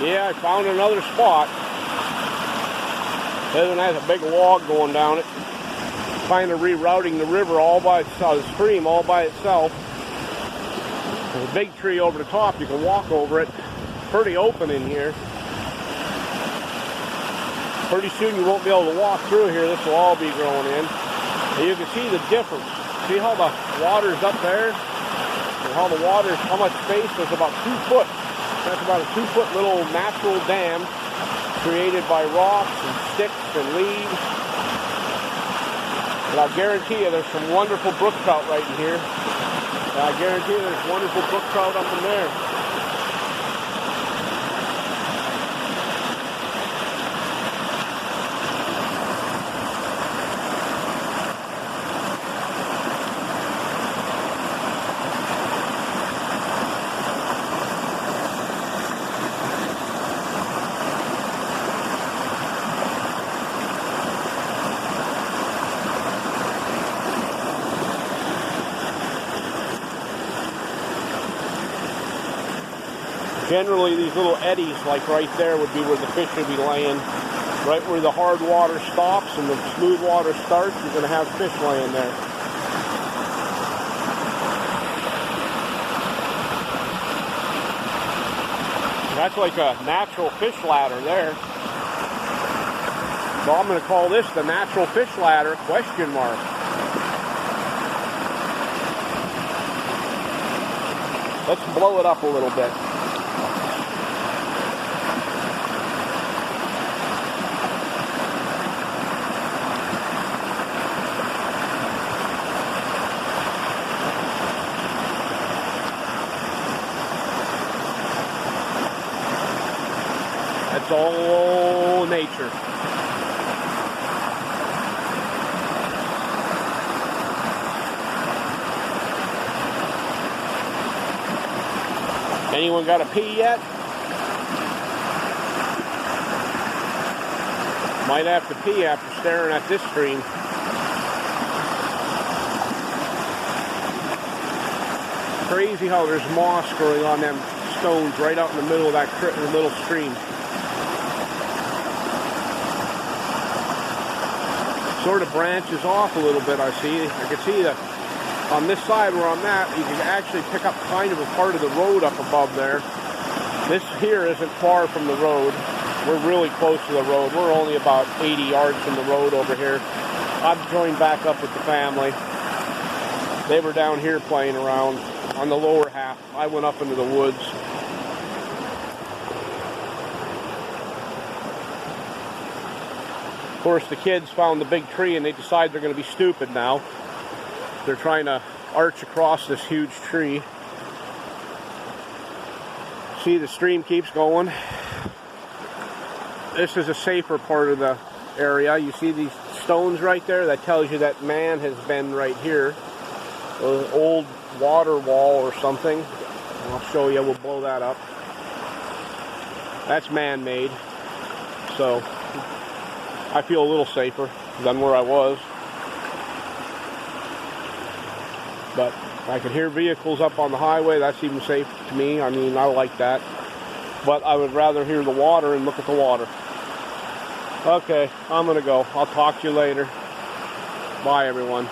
Yeah, I found another spot. This one has a big log going down it. Kind of rerouting the river all by itself, the stream all by itself. There's a big tree over the top. You can walk over it. Pretty open in here. Pretty soon you won't be able to walk through here. This will all be growing in. And you can see the difference. See how the water's up there? And how the water's, how much space? There's about 2 foot. That's about a 2 foot little natural dam created by rocks and sticks and leaves. And I'll guarantee you there's some wonderful brook trout right in here. And I guarantee you there's wonderful brook trout up in there. Generally, these little eddies, like right there, would be where the fish would be laying. Right where the hard water stops and the smooth water starts, you're going to have fish laying there. That's like a natural fish ladder there. So I'm going to call this the natural fish ladder, question mark. Let's blow it up a little bit. That's all nature. Anyone got a pee yet? Might have to pee after staring at this stream. Crazy how there's moss growing on them stones right out in the middle of that little stream. Sort of branches off a little bit, I see. I can see that on this side where I'm at, you can actually pick up kind of a part of the road up above there. This here isn't far from the road. We're really close to the road. We're only about 80 yards from the road over here. I've joined back up with the family. They were down here playing around on the lower half. I went up into the woods. Of course, the kids found the big tree and they decide they're going to be stupid now. They're trying to arch across this huge tree. See, the stream keeps going. This is a safer part of the area. You see these stones right there? That tells you that man has been right here. An old water wall or something. I'll show you. We'll blow that up. That's man-made. So I feel a little safer than where I was. But I can hear vehicles up on the highway. That's even safe to me. I mean, I like that. But I would rather hear the water and look at the water. Okay, I'm going to go. I'll talk to you later. Bye, everyone.